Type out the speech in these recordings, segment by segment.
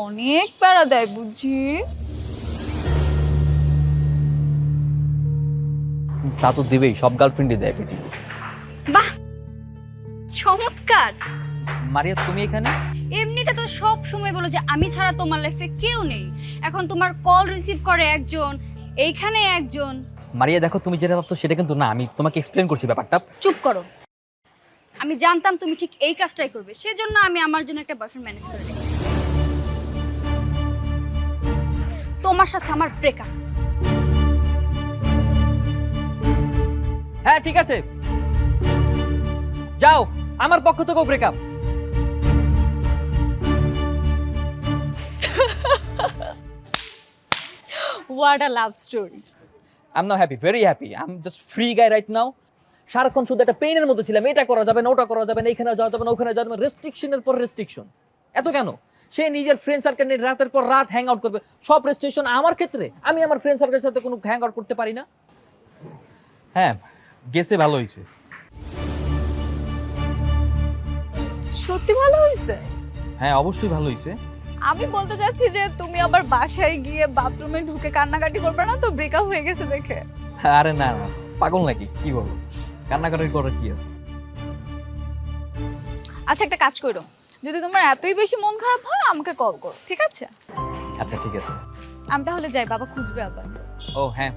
অনেক প্যারা দেয় বুঝি। তা তো দিবেই, সব গার্লফ্রেন্ডই দেয় পৃথিবী। বাহ, চমৎকার। মারিয়া তুমি এখানে? এমনিতে তো সব সময় বলো যে আমি ছাড়া তোমার লাইফে কেউ নেই, এখন তোমার কল রিসিভ করে একজন, এইখানে একজন। মারিয়া দেখো, তুমি যেটা ভাবছো সেটা কিন্তু না, আমি তোমাকে এক্সপ্লেন করছি ব্যাপারটা। চুপ করো। আমি জানতাম তুমি ঠিক এই কাজটাই করবে, সেজন্য আমি আমার জন্য একটা বয়ফ্রেন্ড ম্যানেজ করে রেখেছি। তোমার সাথে আমার ব্রেকআপ। হ্যাঁ ঠিক আছে, যাও, আমার পক্ষ থেকেও breakup. What a love story. I am now happy, very happy. I am just free guy right now. সারাক্ষণ শুধু একটা পেইনের মধ্যে ছিলাম, এটা করা যাবে না, ওটা করা যাবে না, এখানে যাওয়া যাবে না, ওখানে যাওয়া যাবে না, রেস্ট্রিকশনের পর রেস্ট্রিকশন। এত কেন? সে নিজের ফ্রেন্ড সার্কেল নিয়ে রাতের পর রাত হ্যাং আউট করবে, সব রেস্ট্রিকশন আমার ক্ষেত্রে। আমি আমার ফ্রেন্ড সার্কেলের সাথে কোনো হ্যাং আউট করতে পারি না। হ্যাঁ, গেছে, ভালো হয়েছে। সত্যি ভালো হয়েছে? হ্যাঁ অবশ্যই ভালো হয়েছে। আমি বলতে চাচ্ছি যে তুমি আবার বাসায় গিয়ে বাথরুমে ঢুকে কান্নাকাটি করবে না তো, ব্রেকআপ হয়ে গেছে দেখে? আরে না না, পাগল নাকি, কি বলো, কান্নাকাটি করার কি আছে? আচ্ছা একটা কাজ করো, যদি তোমার এতই বেশি মন খারাপ হয় আমাকে কল করো, ঠিক আছে? আচ্ছা ঠিক আছে। আমি তাহলে যাই, বাবা খুঁজবে আবার। ও হ্যাঁ,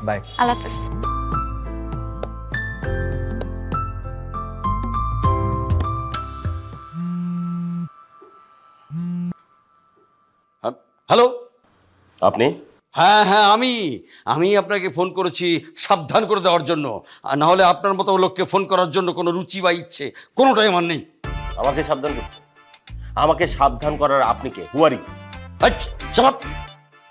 বাই। আল্লাহ হাফেজ। হ্যালো, আপনি? হ্যাঁ হ্যাঁ আমি আমি আপনাকে ফোন করেছি সাবধান করে দেওয়ার জন্য, আর না হলে আপনার মতো লোককে ফোন করার জন্য কোনো রুচি বা ইচ্ছে কোনোটাই আমার নেই। আমাকে সাবধান করতে? আমাকে সাবধান করার আপনি কে? হুয়ারি? সব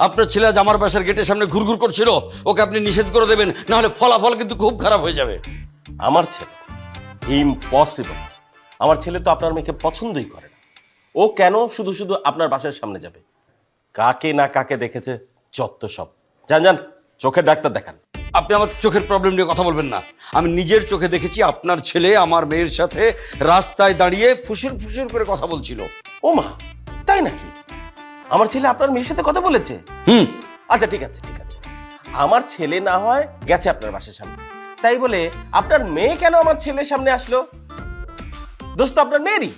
আপনার ছেলে আজ আমার বাসার গেটের সামনে ঘুরঘুর করছিল, ওকে আপনি নিষেধ করে দেবেন, না হলে ফলাফল কিন্তু খুব খারাপ হয়ে যাবে। আমার ছেলে? ইম্পসিবল। আমার ছেলে তো আপনার মেয়েকে পছন্দই করে না। ও কেন শুধু শুধু আপনার বাসার সামনে যাবে? কাকে না কাকে দেখেছে, যত সব। যান যান, চোখের ডাক্তার দেখান। আপনি আমার চোখের প্রবলেম নিয়ে কথা বলবেন না। আমি নিজের চোখে দেখেছি আপনার ছেলে আমার মেয়ের সাথে রাস্তায় দাঁড়িয়ে ফুসুর ফুসুর করে কথা বলছিল। ও মা, তাই নাকি? আমার ছেলে আপনার মেয়ের সাথে কথা বলেছে? হুম। আচ্ছা ঠিক আছে ঠিক আছে, আমার ছেলে না হয় গেছে আপনার বাসার সামনে, তাই বলে আপনার মেয়ে কেন আমার ছেলের সামনে আসলো? দোস্ত আপনার মেয়েরই।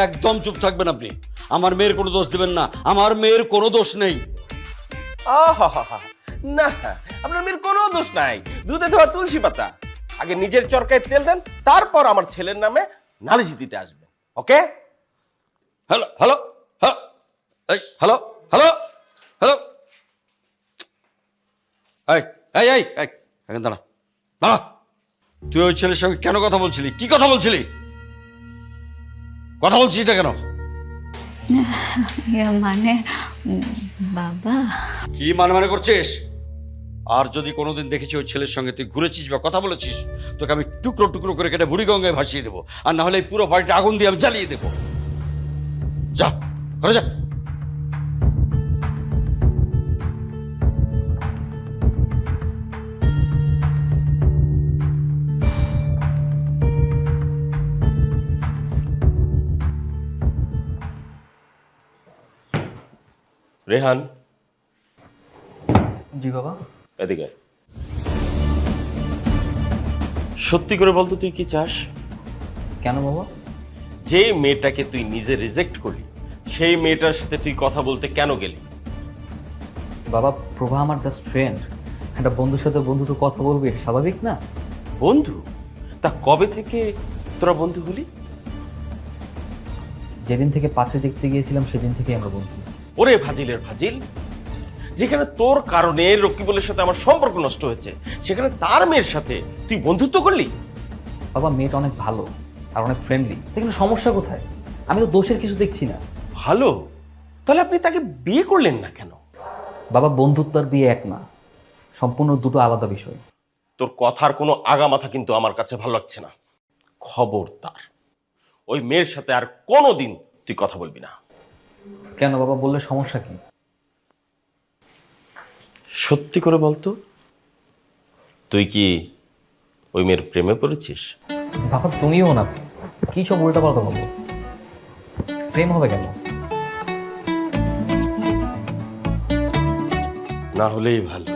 একদম চুপ থাকবেন আপনি। আমার মেয়ের কোনো দোষ দেবেন না, আমার মেয়ের কোনো দোষ নেই। না, আপনার মেয়ের কোনো দোষ নাই। দুধে ধোয়া তুলসী পাতা। আগে নিজের চরকায় তেল দেন, তারপর আমার ছেলের নামে নালিশ দিতে আসবেন। ওকে? হ্যালো হ্যালো হ্যালো, এই হ্যালো হ্যালো হ্যালো, এই এই এই এই এখন দাঁড়া দাঁড়া। তুই ওই ছেলের সঙ্গে কেন কথা বলছিলি? কি কথা বলছিলি? কথা বলছিস না কেন? মানে বাবা, কি মানে মানে করছিস? আর যদি কোনোদিন দেখেছি ওই ছেলের সঙ্গে তুই ঘুরেছিস বা কথা বলেছিস, তোকে আমি টুকরো টুকরো করে কেটে বুড়িগঙ্গায় ভাসিয়ে দেবো, আর না হলে এই পুরো বাড়িটা আগুন দিয়ে আমি জ্বালিয়ে দেবো। যা ঘরে যা। রেহান, জি বাবা। এদিকে আয়। সত্যি করে বলতো তুই কি চাস? কেন বাবা? যে মেয়েটাকে তুই নিজে রিজেক্ট করলি, সেই মেয়েটার সাথে তুই কথা বলতে কেন গেলি? বাবা, প্রভা আমার জাস্ট ফ্রেন্ড। একটা বন্ধুর সাথে বন্ধু তো কথা বলবে, এটা স্বাভাবিক না? বন্ধু? তা কবে থেকে তোরা বন্ধু হলি? যেদিন থেকে পাত্রে দেখতে গিয়েছিলাম সেদিন থেকে আমরা বন্ধু। ওরে ফাজিলের ফাজিল, যেখানে তোর কারণে রকিবুলের সাথে আমার সম্পর্ক নষ্ট হয়েছে, সেখানে তার মেয়ের সাথে তুই বন্ধুত্ব করলি? বাবা, মেয়েটা অনেক ভালো আর অনেক ফ্রেন্ডলি, এখানে সমস্যা কোথায়? আমি তো দোষের কিছু দেখছি না। ভালো? তাহলে আপনি তাকে বিয়ে করলেন না কেন? বাবা, বন্ধুত্ব আর বিয়ে এক না, সম্পূর্ণ দুটো আলাদা বিষয়। তোর কথার কোনো আগামাথা কিন্তু আমার কাছে ভালো লাগছে না। খবরদার, ওই মেয়ের সাথে আর কোনোদিন তুই কথা বলবি না। কেন বাবা, বললে সমস্যা কি? সত্যি করে বলতো, তুই কি ওই মেয়ের প্রেমে পড়েছিস? বাবা তুমিও না, কি সব উল্টা পাল্টা বলো। প্রেম হবে কেন? না হলেই ভালো।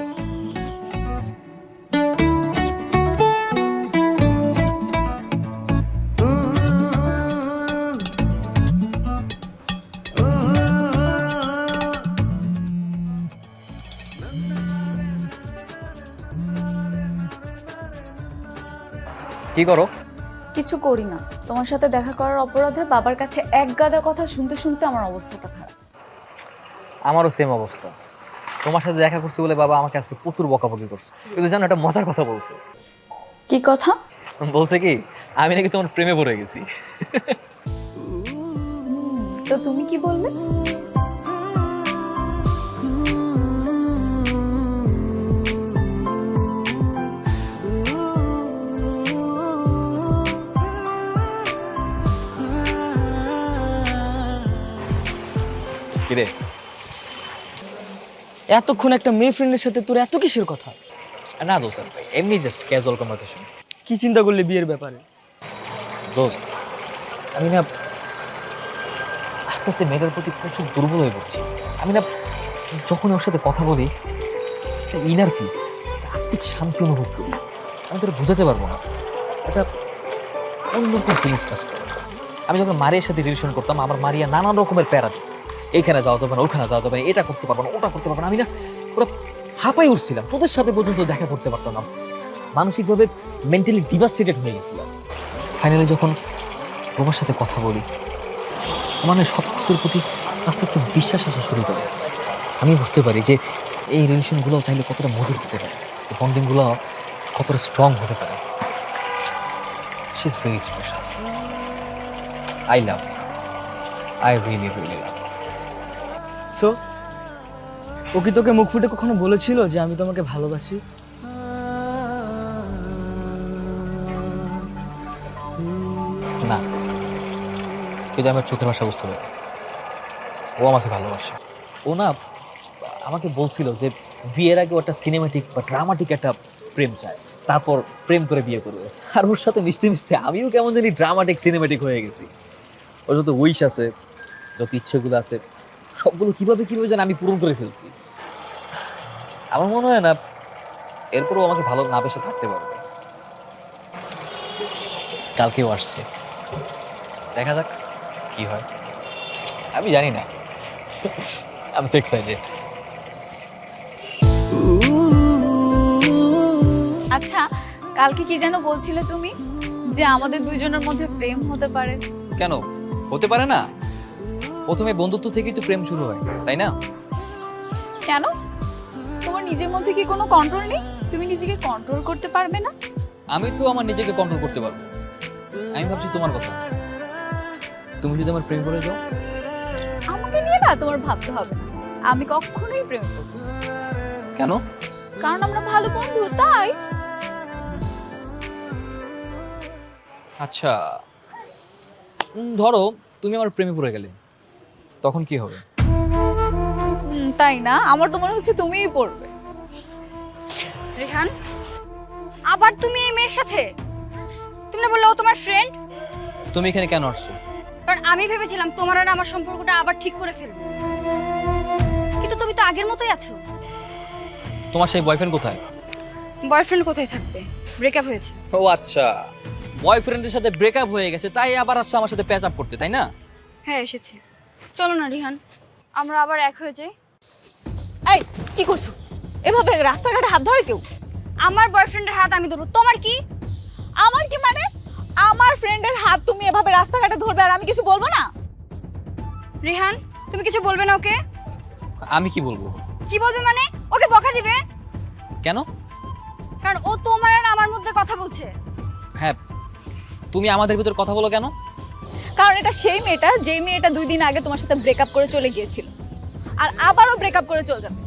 কি করো? কিছু করি না, তোমার সাথে দেখা করার অপরাধে বাবার কাছে এক গাদা কথা শুনতে শুনতে আমার অবস্থাটা খারাপ। আমারও সেম অবস্থা। তোমার সাথে দেখা করছি বলে বাবা আমাকে আজকে প্রচুর বকাবকি করছে, কিন্তু জানো একটা মজার কথা বলছে। কি কথা? বলছে কি আমি নাকি তোমার প্রেমে পড়ে গেছি। তো তুমি কি বললে? কিরে এতক্ষণ একটা মেয়ে ফ্রেন্ডের সাথে তোর এত কিসের কথা? না দোস্ত, এমনি জাস্ট ক্যাজুয়াল কনভারসেশন। কি চিন্তা করলে বিয়ের ব্যাপারে? দোস্ত আমি না আস্তে আস্তে মেয়েটার প্রতি প্রচুর দুর্বল হয়ে পড়ছি। আমি না যখন ওর সাথে কথা বলি একটা ইনার পিস, আত্মিক শান্তি অনুভব করি। আমি তোর বোঝাতে পারবো না, এটা অন্যরকম ফিলিংস কাজ করে। আমি যখন মারিয়ার সাথে রিলেশন করতাম, আমার মারিয়া নানান রকমের প্যারা দিত। এইখানে যাওয়া যাবে না, ওখানে যাওয়া যাবে না, এটা করতে পারবো না, ওটা করতে পারবো না। আমি না পুরো হাঁপাই উঠছিলাম, তোদের সাথে পর্যন্ত দেখা করতে পারতাম না। মানসিকভাবে মেন্টালি ডিভাস্টেটেড হয়ে গেছিলাম। ফাইনালি যখন তোমার সাথে কথা বলি, মানে সব কিছুর প্রতি আস্তে আস্তে বিশ্বাস আসা শুরু করে। আমি বুঝতে পারি যে এই রিলেশনগুলো চাইলে কতটা মধুর হতে পারে, এই বন্ডিংগুলো কতটা স্ট্রং হতে পারে। She is very special. I love, I really really love. So ও কি তোকে মুখ ফুটে কখনো বলেছিল যে আমি তোমাকে ভালোবাসি? না, কিন্তু আমার চোখের ভাষা বুঝতে পারে ও আমাকে ভালোবাসে। ও না আমাকে বলছিল যে বিয়ের আগে একটা সিনেমাটিক বা ড্রামাটিক একটা প্রেম চায়, তারপর প্রেম করে বিয়ে করবে। আর ওর সাথে মিশতে মিশতে আমিও কেমন জানি ড্রামাটিক সিনেমাটিক হয়ে গেছি। ওর যত উইশ আছে, যত ইচ্ছেগুলো আছে, সবগুলো কিভাবে কিভাবে যেন আমি পূরণ করে ফেলছি। আমার মনে হয় না এরপরও আমাকে ভালো না বেসে থাকতে পারবে। কালকেও আসছে, দেখা যাক কি হয়। আমি জানি না, I'm so excited. আচ্ছা, কালকে কি যেন বলছিলে তুমি যে আমাদের দুইজনের মধ্যে প্রেম হতে পারে? কেন হতে পারে না? প্রথমে বন্ধুত্ব থেকেই তো প্রেম শুরু হয়, তাই না? কেন? তোমার নিজের মধ্যে কি কোনো কন্ট্রোল নেই? তুমি নিজেকে কন্ট্রোল করতে পারবে না? আমি তো আমার নিজেকে কন্ট্রোল করতে পারবো। আমি ভাবছি তোমার কথা, তুমি যদি আমার প্রেম করে যাও। আমাকে নিয়ে না তোমার ভাবতে হবে না, আমি কখনোই প্রেম করব না। কেন? কারণ আমরা ভালো বন্ধু, তাই। আচ্ছা ধরো তুমি আমার প্রেমে পড়ে গেলে, তখন কি হবে? তাই না? আমার তো মনে হচ্ছে তুমিই পড়বে। রিহান, আবার তুমি এই মেয়ের সাথে? তুমি না বললে ও তোমার ফ্রেন্ড? তুমি এখানে কেন আসছো? কারণ আমি ভেবেছিলাম তোমার আর আমার সম্পর্কটা আবার ঠিক করে ফেলবো, কিন্তু তুমি তো আগের মতোই আছো। তোমার সেই বয়ফ্রেন্ড কোথায়? বয়ফ্রেন্ড কোথায় থাকবে? ব্রেকআপ হয়েছে। ও আচ্ছা, বয়ফ্রেন্ডের সাথে ব্রেকআপ হয়ে গেছে তাই আবার আসছে আমার সাথে প্যাচ আপ করতে, তাই না? হ্যাঁ এসেছে। চলো না রিহান, আমরা আবার এক হয়ে যাই। এই কি করছো? এভাবে রাস্তাঘাটে হাত ধরে কেউ? আমার বয়ফ্রেন্ডের হাত আমি ধরবো, তোমার কি? আমার কি মানে? আমার ফ্রেন্ডের হাত তুমি এভাবে রাস্তাঘাটে ধরবে আর আমি কিছু বলবো না? রিহান, তুমি কিছু বলবে না ওকে? আমি কি বলবো? কি বলবে মানে? ওকে বকা দিবে? কেন? কারণ ও তোমার আর আমার মধ্যে কথা বলছে। হ্যাঁ, তুমি আমাদের ভিতর কথা বলো কেন? কারণ এটা সেই মেয়েটা, যেই মেয়েটা 2 দিন আগে তোমার সাথে ব্রেকআপ করে চলে গিয়েছিল, আর আবারও ব্রেকআপ করে চলে যাবে।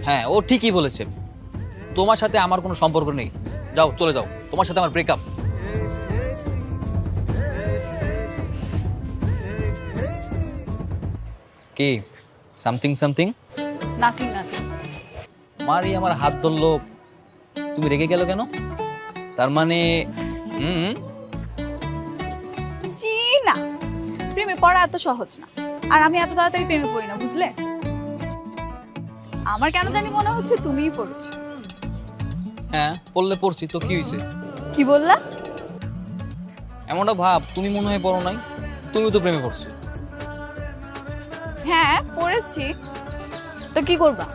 হ্যাঁ, ও ঠিকই বলেছে। তোমার সাথে আমার কোনো সম্পর্ক নেই, যাও চলে যাও, তোমার সাথে আমার ব্রেকআপ। কি সামথিং সামথিং? Nothing nothing. মারি আমার হাত ধরলো, তুমি রেগে গেল কেন? তার মানে জি না, প্রেমে পড়া এত সহজ না, আর আমি এত তাড়াতাড়ি প্রেমে পড়ি না, বুঝলে? আমার কেন জানি মনে হচ্ছে তুমিই পড়েছো। হ্যাঁ পড়লে পড়ছি তো কি হয়েছে? কি বললা? এমনটা ভাব তুমি মনে হয় পড়ো নাই, তুমিও তো প্রেমে পড়ছো। হ্যাঁ পড়েছি, তো কি করবা?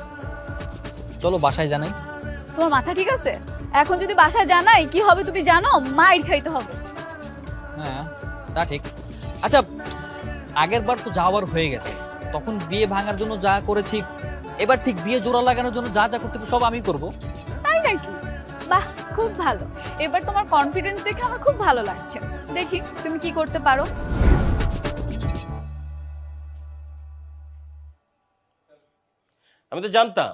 চলো বাসায় জানাই। তোমার মাথা ঠিক আছে? এখন যদি বাসায় জানাই কি হবে তুমি জানো? মাইর খাইতে হবে। হ্যাঁ তা ঠিক। আচ্ছা আগের বার তো যাওয়ার হয়ে গেছে, তখন বিয়ে ভাঙার জন্য যা করেছি, এবার ঠিক বিয়ে জোড়া লাগানোর জন্য যা যা করতে হবে সব আমি করব। তাই নাকি? বাহ, খুব ভালো। এবার তোমার কনফিডেন্স দেখে আমার খুব ভালো লাগছে। দেখি তুমি কি করতে পারো। আমি তো জানতাম,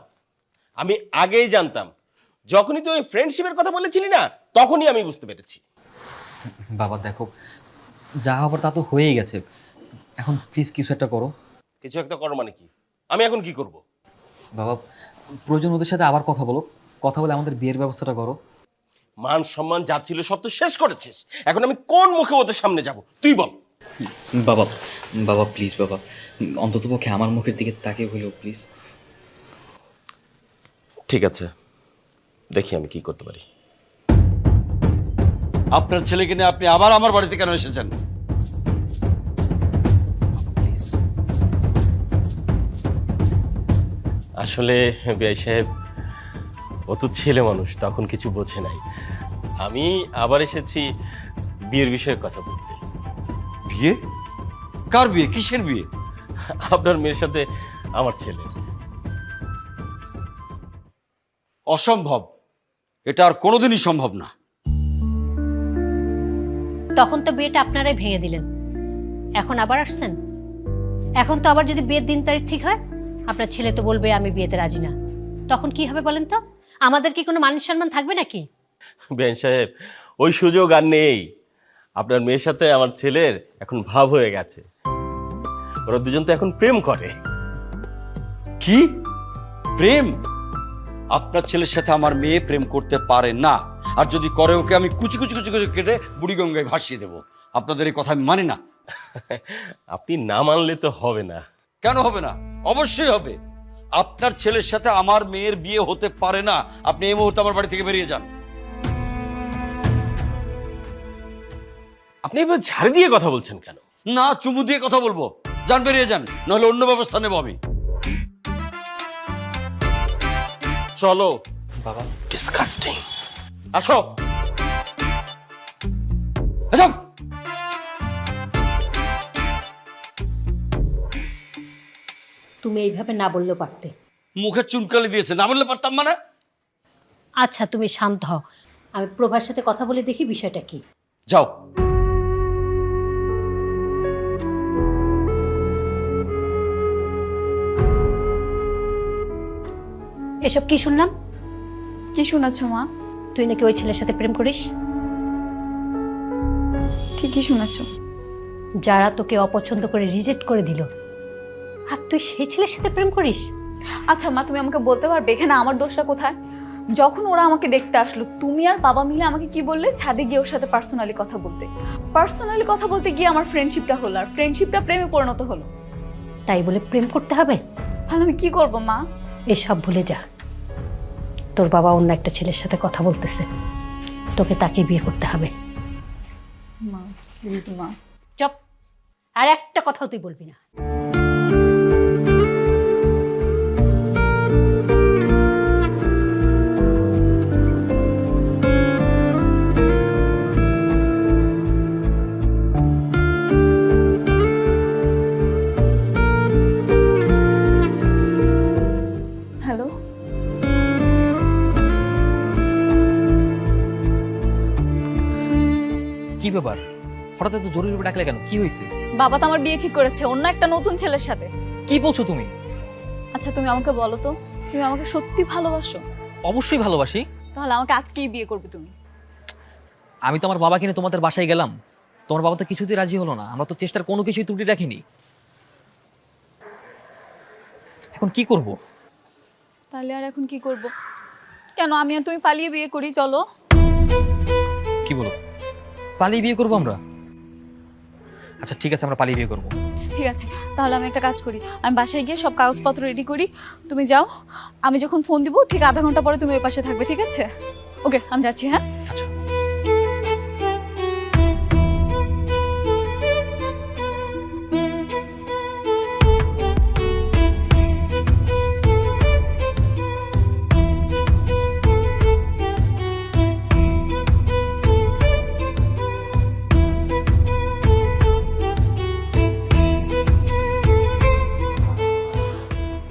আমি আগেই জানতাম। যখনই তুই ফ্রেন্ডশিপের কথা বলেছিলি না, তখনই আমি বুঝতে পেরেছি। বাবা দেখো, যা হবার তা তো হয়েই গেছে, এখন প্লিজ কিছু একটা করো। কিছু একটা করো মানে কি? আমি এখন কি করব? বাবা প্রয়োজন ওদের সাথে আবার কথা বলো, কথা বলে আমাদের বিয়ের ব্যবস্থাটা করো। মান সম্মান যা ছিল সব তো শেষ করেছিস, এখন আমি কোন মুখে ওদের সামনে যাব তুই বল। বাবা বাবা প্লিজ বাবা, অন্ততপক্ষে আমার মুখের দিকে তাকিয়ে হলেও প্লিজ। ঠিক আছে, দেখি আমি কি করতে পারি। আপনার ছেলেকে নিয়ে আপনি আবার আমার বাড়িতে কেন এসেছেন? প্লিজ আসলে বিআই সাহেব, ও তো ছেলে মানুষ, তখন কিছু বোঝে নাই। আমি আবার এসেছি বিয়ের বিষয়ে কথা বলতে। বিয়ে? কার বিয়ে? কিসের বিয়ে? আপনার মেয়ের সাথে আমার ছেলের। অসম্ভব, এটা আর কোনোদিনই সম্ভব না। তখন তো বিয়েটা আপনারাই ভেঙে দিলেন, এখন আবার আসছেন। এখন তো আবার যদি বিয়ের দিন তারিখ ঠিক হয়, আপনার ছেলে তো বলবে আমি বিয়েতে রাজি না। তখন কি হবে বলেন তো? আমাদের কি কোনো মান সম্মান থাকবে নাকি? বিআই সাহেব, ওই সুযোগ আর নেই। আপনার মেয়ের সাথে আমার ছেলের এখন ভাব হয়ে গেছে, ওরা দুজন তো এখন প্রেম করে। কি প্রেম? আপনার ছেলের সাথে আমার মেয়ে প্রেম করতে পারে না, আর যদি করে ওকে আমি কুচি কুচি কুচি কুচি কেটে বুড়িগঙ্গায় ভাসিয়ে দেবো। আপনাদের এই কথা আমি মানি না। আপনি না মানলে তো হবে না। কেন হবে না? অবশ্যই হবে। আপনার ছেলের সাথে আমার মেয়ের বিয়ে হতে পারে না। আপনি এই মুহূর্তে আমার বাড়ি থেকে বেরিয়ে যান। আপনি এবার ঝাড়ি দিয়ে কথা বলছেন কেন? না, চুমু দিয়ে কথা বলবো। যান, বেরিয়ে যান, নাহলে অন্য ব্যবস্থা নেবো আমি। চলো। বাবা ডিসকাস্টিং। আসো। আচ্ছা, তুমি এইভাবে না বললেও পারতে। মুখে চুনকালি দিয়েছে, না বললে পারতাম মানে? আচ্ছা তুমি শান্ত হও, আমি প্রভার সাথে কথা বলে দেখি বিষয়টা কি। যাও। এসব কি শুনলাম? কি শুনেছো মা? তুই নাকি ওই ছেলের সাথে প্রেম করিস? ঠিকই শুনেছো। যারা তোকে অপছন্দ করে রিজেক্ট করে দিল, আর তুই সেই ছেলের সাথে প্রেম করিস? আচ্ছা মা, তুমি আমাকে বলতে পারবে এখানে আমার দোষটা কোথায়? যখন ওরা আমাকে দেখতে আসলো, তুমি আর বাবা মিলে আমাকে কি বললে? ছাদে গিয়ে ওর সাথে পার্সোনালি কথা বলতে গিয়ে আমার ফ্রেন্ডশিপটা হলো, আর ফ্রেন্ডশিপটা প্রেমে পরিণত হলো। তাই বলে প্রেম করতে হবে? তাহলে আমি কি করবো মা? এসব ভুলে যা। তোর বাবা অন্য একটা ছেলের সাথে কথা বলতেছে, তোকে তাকে বিয়ে করতে হবে। মা প্লিজ মা। চুপ, আর একটা কথাও তুই বলবি না। হ্যালো, কি ব্যাপার, হঠাৎ এত জরুরি ভাবে ডাকলে কেন? কি হয়েছে? বাবা তো আমার বিয়ে ঠিক করেছে অন্য একটা নতুন ছেলের সাথে। কি বলছো তুমি? আচ্ছা তুমি আমাকে বলো তো, তুমি আমাকে সত্যি ভালোবাসো? অবশ্যই ভালোবাসি। তাহলে আমাকে আজকেই বিয়ে করবে তুমি? আমি তো আমার বাবা কিনে তোমাদের বাসায় গেলাম, তোমার বাবা তো কিছুতেই রাজি হলো না। আমরা তো চেষ্টার কোনো কিছুই ত্রুটি রাখিনি। এখন কি করব? তাহলে আর এখন কি করব? কেন আমি আর তুমি পালিয়ে বিয়ে করি, চলো। কি বলো? পালিয়ে বিয়ে করবো আমরা? আচ্ছা ঠিক আছে, আমরা পালিয়ে বিয়ে করবো। ঠিক ঠিক আছে, তাহলে আমি একটা কাজ করি, আমি বাসায় গিয়ে সব কাগজপত্র রেডি করি, তুমি যাও, আমি যখন ফোন দিব ঠিক আধা ঘন্টা পরে তুমি ওই পাশে থাকবে, ঠিক আছে? ওকে, আমি যাচ্ছি। হ্যাঁ,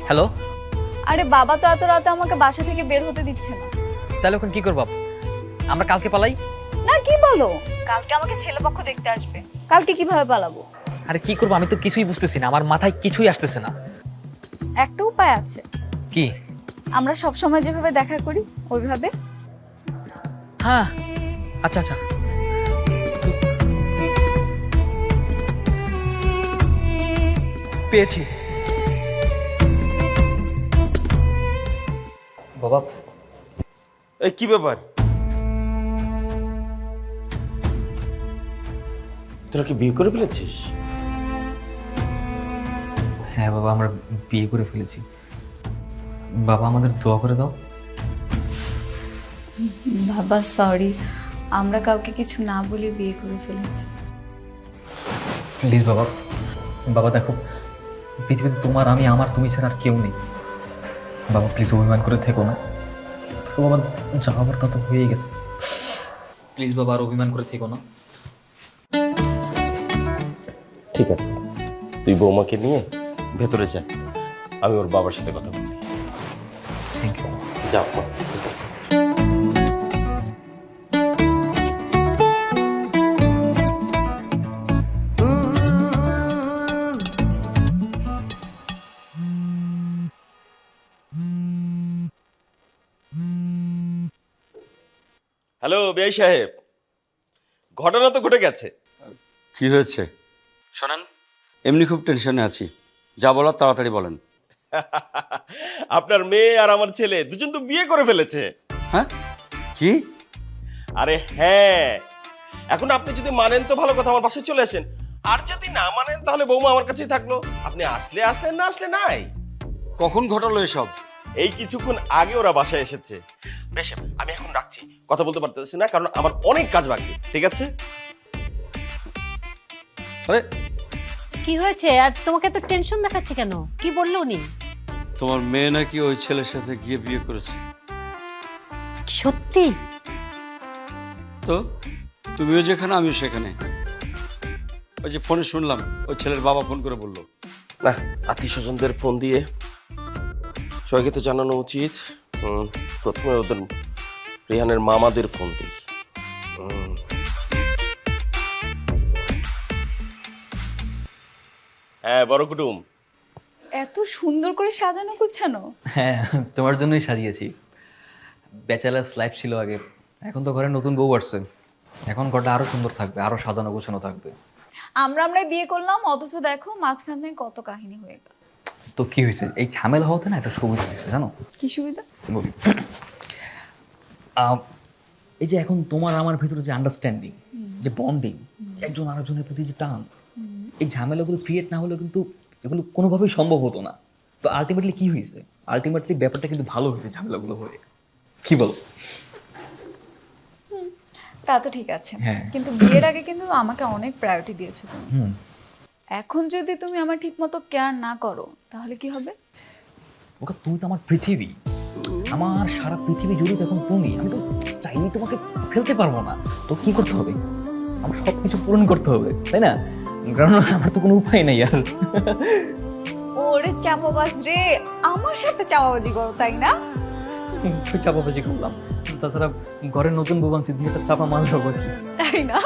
হ্যালো, আরে বাবা তো এত রাতে আমাকে বাসা থেকে বের হতে দিচ্ছে না। তাহলে এখন কি করবো? আমরা কালকে পালাই? না, কি বলো? কালকে আমাকে ছেলেপক্ষ দেখতে আসবে, কালকে কিভাবে পালাবো? আরে কি করবো, আমি তো কিছুই বুঝতেছি না, আমার মাথায় কিছুই আসতেছে না। একটা উপায় আছে। কি? আমরা সব সময় যেভাবে দেখা করি ওইভাবে। হ্যাঁ, আচ্ছা আচ্ছা। পেয়েছি। বাবা, এই কি ব্যাপার? তোরা কি বিয়ে করে ফেলেছিস? হ্যাঁ বাবা, আমরা বিয়ে করে ফেলেছি। বাবা, আমাদের দোয়া করে দাও। বাবা সরি, আমরা কাউকে কিছু না বলে বিয়ে করে ফেলেছি। প্লিজ বাবা, বাবা দেখো, পৃথিবীতে তোমার আমি, আমার তুমি ছাড়া আর কেউ নেই। বাবা প্লিজ অভিমান করে থেকো না। তো বাবা, যা হবার তা তো হয়েই গেছে। প্লিজ বাবা, আর অভিমান করে থেকো না। ঠিক আছে, তুই বৌমাকে নিয়ে ভেতরে যা, আমি ওর বাবার সাথে কথা বলি। Thank you. যা মা। হ্যালো বেআই সাহেব, ঘটনা তো ঘটে গেছে। কি হয়েছে শোনেন, এমনি খুব টেনশনে আছি, যা বলার তাড়াতাড়ি বলেন। আপনার মেয়ে আর আমার ছেলে দুজন তো বিয়ে করে ফেলেছে। হ্যাঁ? কি? আরে হ্যাঁ, এখন আপনি যদি মানেন তো ভালো কথা, আমার বাসায় চলে আসেন, আর যদি না মানেন তাহলে বৌমা আমার কাছেই থাকলো, আপনি আসলে আসলেন, না আসলে নাই। কখন ঘটালো এসব? এই কিছুক্ষণ আগে ওরা বাসায় এসেছে। বেশ, আমি এখন রাখছি, কথা বলতে পারতেছি না কারণ আমার অনেক কাজ বাকি। ঠিক আছে? আরে কি হয়েছে আর তোমাকে এত টেনশন দেখাচ্ছে কেন? কি বললো উনি? তোমার মেয়ে নাকি ওই ছেলের সাথে গিয়ে বিয়ে করেছে। সত্যি? তো তুমিও যেখানে আমিও সেখানে। ওই যে ফোনে শুনলাম ওই ছেলের বাবা ফোন করে বললো। না, আত্মীয় স্বজনদের ফোন দিয়ে সবাইকে তো জানানো উচিত। প্রথমে ওদের রিহানের মামাদের ফোন দিই। হ্যাঁ, বড় কুটুম। এত সুন্দর করে সাজানো গোছানো। হ্যাঁ, তোমার জন্যই সাজিয়েছি। ব্যাচেলার্স লাইফ ছিল আগে, এখন তো ঘরে নতুন বউ আসছে, এখন ঘরটা আরো সুন্দর থাকবে, আরো সাজানো গোছানো থাকবে। আমরাই বিয়ে করলাম, অথচ দেখো মাঝখান থেকে কত কাহিনী হয়ে গেল। তো কি হয়েছে, এই ঝামেলা হতে না একটা সুবিধা হয়েছে জানো? কি সুবিধা? বলি, এই যে এখন তোমার আমার ভিতরে যে আন্ডারস্ট্যান্ডিং, যে বন্ডিং, একজন আরেকজনের প্রতি যে টান, এই ঝামেলাগুলো ক্রিয়েট না হলে কিন্তু এগুলো কোনোভাবেই সম্ভব হতো না। তো আলটিমেটলি কি হয়েছে? আলটিমেটলি ব্যাপারটা কিন্তু ভালো হয়েছে ঝামেলাগুলো হয়ে। কি বলো? তা তো ঠিক আছে, হ্যাঁ। কিন্তু বিয়ের আগে কিন্তু আমাকে অনেক প্রায়োরিটি দিয়েছো তুমি। হুম, এখন যদি তুমি আমার ঠিকমতো কেয়ার না করো তাহলে কি হবে? ওকে, তুমি তো আমার পৃথিবী, আমার সারা পৃথিবী জুড়ে এখন তুমি। আমি তো চাইলেই তোমাকে ফেলতে পারবো না। তো কি করতে হবে? আমার সব কিছু পূরণ করতে হবে, তাই না? কারণ আমার তো কোনো উপায় নেই আর। ওরে চাপাবাজ রে, আমার সাথে চাপাবাজি করো তাই না? চাপাবাজি করলাম, তাছাড়া ঘরের নতুন বউ আনছি, দিয়ে চাপা মাল যাবো। তাই না?